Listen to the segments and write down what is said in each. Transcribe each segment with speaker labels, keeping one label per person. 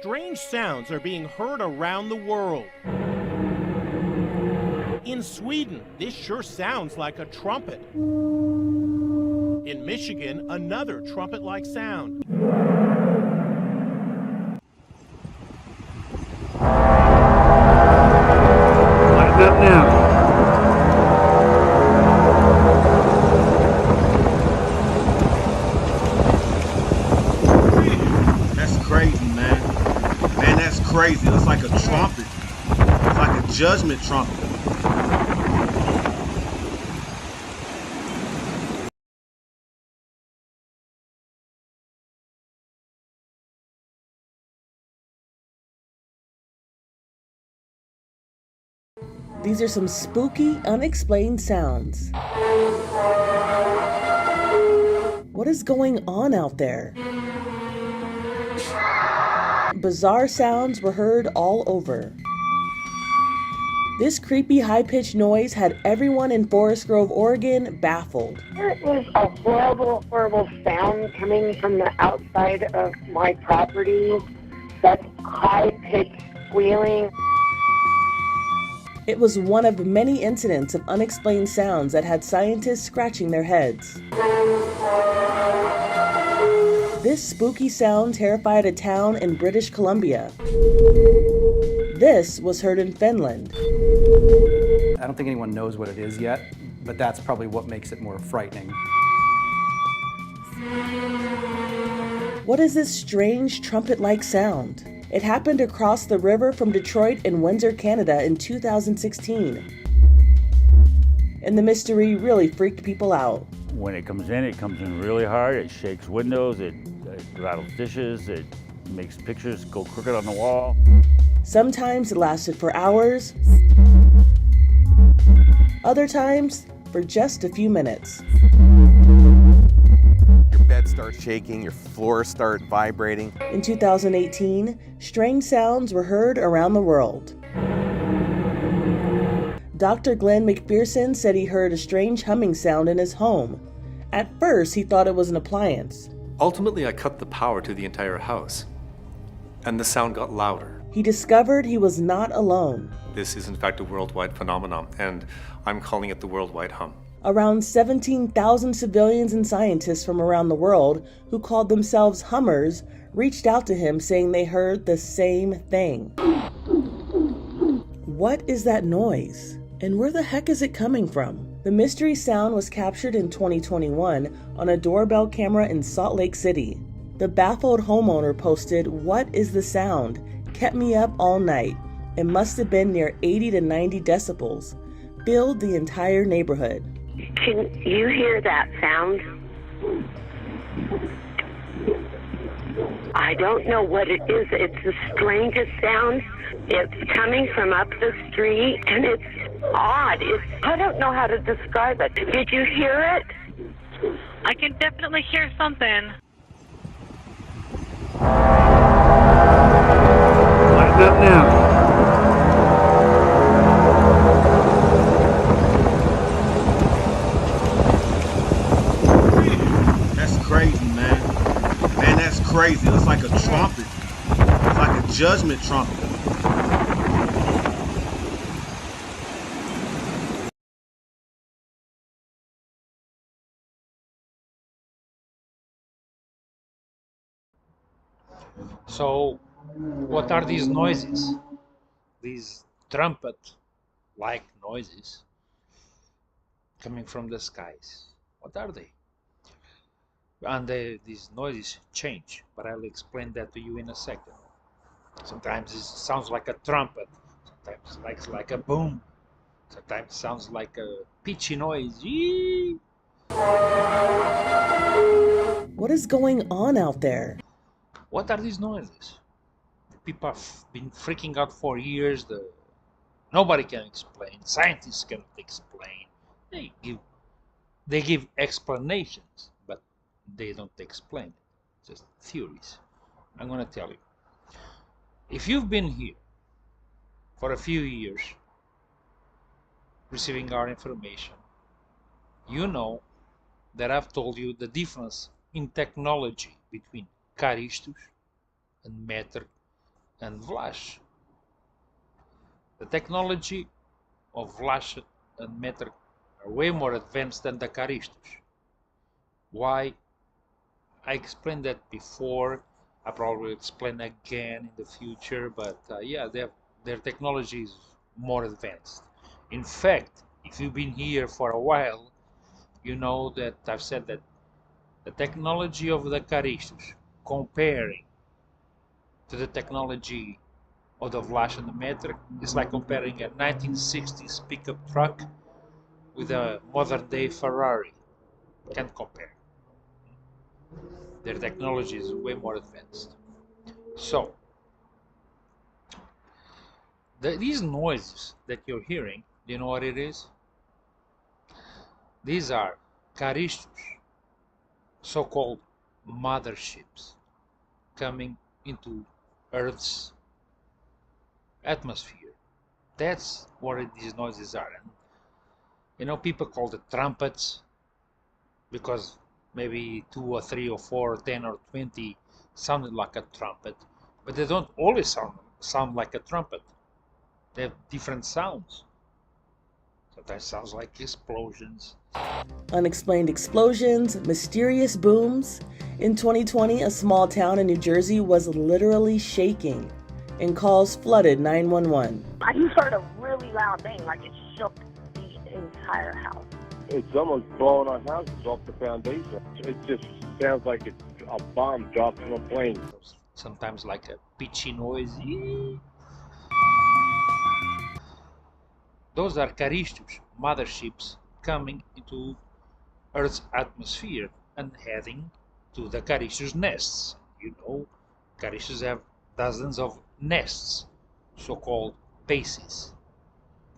Speaker 1: Strange sounds are being heard around the world. In Sweden, this sure sounds like a trumpet. In Michigan, another trumpet-like sound.
Speaker 2: Lighten up now.
Speaker 3: That's crazy, man. Man, that's crazy. It's like a trumpet. It's like a judgment trumpet.
Speaker 4: These are some spooky, unexplained sounds. What is going on out there? Bizarre sounds were heard all over. This creepy, high-pitched noise had everyone in Forest Grove, Oregon baffled.
Speaker 5: There is a horrible, horrible sound coming from the outside of my property. That's high-pitched squealing.
Speaker 4: It was one of many incidents of unexplained sounds that had scientists scratching their heads. This spooky sound terrified a town in British Columbia. This was heard in Finland.
Speaker 6: I don't think anyone knows what it is yet, but that's probably what makes it more frightening.
Speaker 4: What is this strange trumpet-like sound? It happened across the river from Detroit in Windsor, Canada in 2016. And the mystery really freaked people out.
Speaker 7: When it comes in really hard. It shakes windows, it rattles dishes, it makes pictures go crooked on the wall.
Speaker 4: Sometimes it lasted for hours. Other times, for just a few minutes.
Speaker 8: Your bed starts shaking, your floors start vibrating.
Speaker 4: In 2018, strange sounds were heard around the world. Dr. Glenn McPherson said he heard a strange humming sound in his home. At first, he thought it was an appliance.
Speaker 9: Ultimately, I cut the power to the entire house, and the sound got louder.
Speaker 4: He discovered he was not alone.
Speaker 9: This is in fact a worldwide phenomenon, and I'm calling it the worldwide hum.
Speaker 4: Around 17,000 civilians and scientists from around the world who called themselves hummers reached out to him saying they heard the same thing. What is that noise? And where the heck is it coming from? The mystery sound was captured in 2021 on a doorbell camera in Salt Lake City. The baffled homeowner posted, "What is the sound? Kept me up all night. It must have been near 80 to 90 decibels. Filled the entire neighborhood."
Speaker 5: Can you hear that sound? I don't know what it is. It's the strangest sound. It's coming from up the street, and it's odd. I don't know how to describe it. Did you hear it?
Speaker 10: I can definitely hear something.
Speaker 2: Lighten up now.
Speaker 3: That's crazy, man. Man, that's crazy. It's like a trumpet. It's like a judgment trumpet.
Speaker 11: So, what are these noises? These trumpet-like noises coming from the skies. What are they? And these noises change, but I'll explain that to you in a second. Sometimes it sounds like a trumpet, sometimes like a boom, sometimes it sounds like a pitchy noise. Yee!
Speaker 4: What is going on out there?
Speaker 11: What are these noises? People have been freaking out for years. Nobody can explain. Scientists cannot explain. They give explanations, but they don't explain it. Just theories. I'm going to tell you. If you've been here for a few years receiving our information, you know that I've told you the difference in technology between caristos and meter and Vlach. The technology of Vlach and Meter are way more advanced than the Caristos. Why? I explained that before. I probably will explain again in the future, but yeah, their technology is more advanced. In fact, if you've been here for a while, you know that I've said that the technology of the Caristos comparing to the technology of the Vlach and the Meter is like comparing a 1960s pickup truck with a modern day Ferrari. Can't compare. Their technology is way more advanced. So, these noises that you're hearing, do you know what it is? These are Caristos, so-called motherships, coming into Earth's atmosphere. That's what these noises are. And, you know, people call it trumpets because maybe 2 or 3 or 4 or 10 or 20 sounded like a trumpet, but they don't always sound like a trumpet. They have different sounds. Sometimes sounds like explosions.
Speaker 4: Unexplained explosions, mysterious booms. In 2020, a small town in New Jersey was literally shaking, and calls flooded 911.
Speaker 5: I just heard a really loud bang, like it shook the entire house.
Speaker 2: It's almost blowing our houses off the foundation. It just sounds like it's a bomb dropped from a plane.
Speaker 11: Sometimes like a pitchy noise. Those are Caristos, motherships, coming into Earth's atmosphere and heading to the Caristos nests. You know, Caristos have dozens of nests, so-called bases,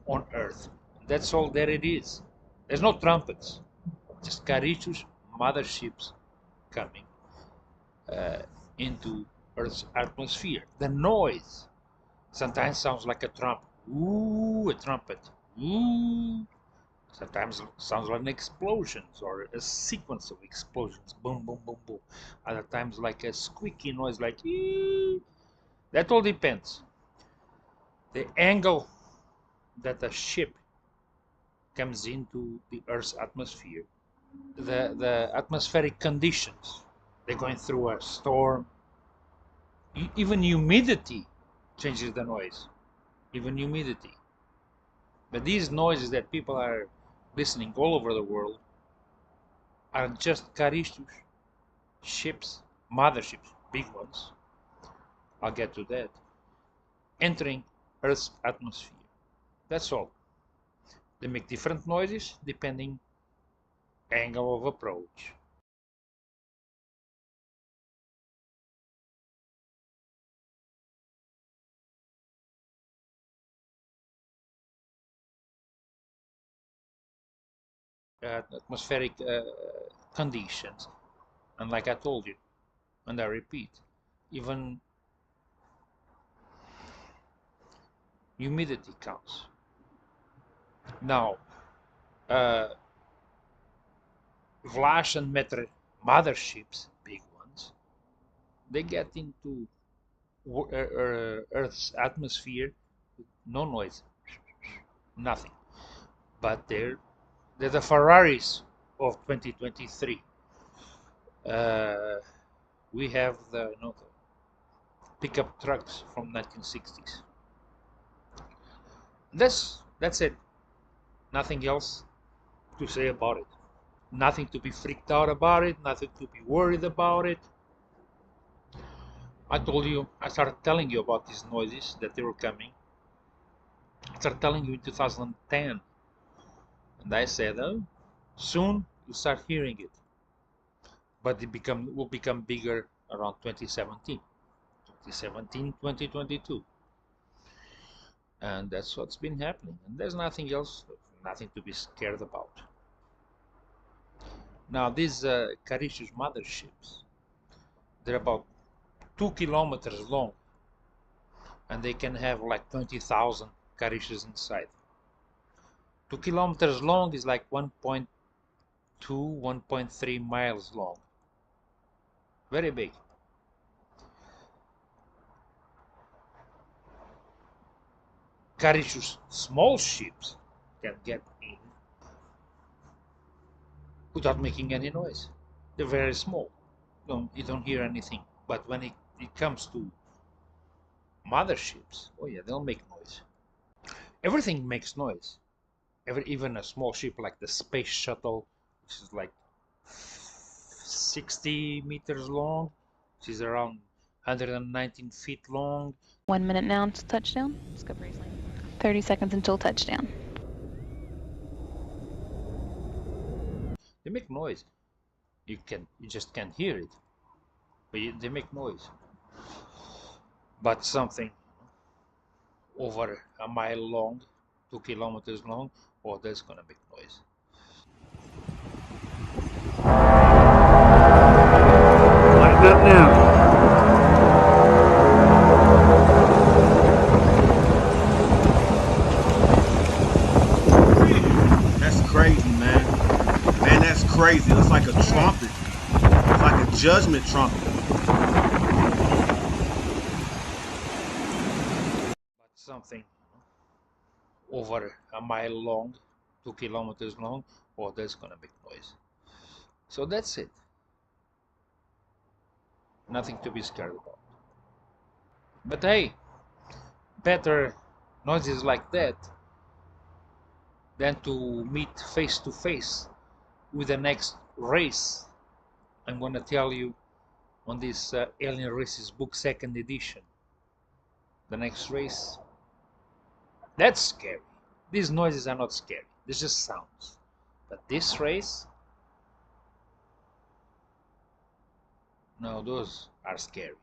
Speaker 11: on Earth. That's all that it is. There's no trumpets, just Caristos, motherships coming into Earth's atmosphere. The noise sometimes sounds like a trumpet. Ooh, a trumpet. Ooh. Sometimes it sounds like an explosion or a sequence of explosions. Boom, boom, boom, boom. Other times like a squeaky noise like ee. That all depends. The angle that a ship comes into the Earth's atmosphere, the atmospheric conditions. They're going through a storm. Even humidity changes the noise. Even humidity. But these noises that people are listening all over the world are just Caristos ships, motherships, big ones. I'll get to that. Entering Earth's atmosphere. That's all. They make different noises depending angle of approach. Atmospheric conditions, and like I told you, and I repeat, even humidity counts. Now, Vlach and Meter motherships, big ones, they get into Earth's atmosphere with no noise, nothing. But they're the Ferraris of 2023. We have the, you know, the pickup trucks from 1960s. That's it. Nothing else to say about it. Nothing to be freaked out about it. Nothing to be worried about it. I started telling you about these noises that they were coming. I started telling you in 2010. And I said, oh, soon you start hearing it. But it will become bigger around 2017. 2017, 2022. And that's what's been happening. And there's nothing else, nothing to be scared about. Now, these Caristos motherships, they're about 2 kilometers long. And they can have like 20,000 Caristos inside. 2 kilometers long is like 1.2, 1.3 miles long. Very big. carriages, small ships can get in without making any noise. They're very small. You don't hear anything. But when it comes to motherships, oh yeah, they'll make noise. Everything makes noise. Even a small ship like the space shuttle, which is like 60 meters long, which is around 119 feet long.
Speaker 12: 1 minute now to touchdown. Discovery is landing. 30 seconds until touchdown.
Speaker 11: They make noise. You just can't hear it, but they make noise. But something over a mile long, 2 kilometers long, oh, that's gonna make noise.
Speaker 3: Lighten up now. That's crazy, man. Man, that's crazy. It's like a trumpet. It's like a judgment trumpet.
Speaker 11: But something over a mile long, 2 kilometers long, oh, that's gonna make noise. So that's it. Nothing to be scared about. But hey, better noises like that than to meet face to face with the next race. I'm gonna tell you on this Alien Races book 2nd edition. The next race, that's scary. These noises are not scary, they're just sounds. But this race, no, those are scary.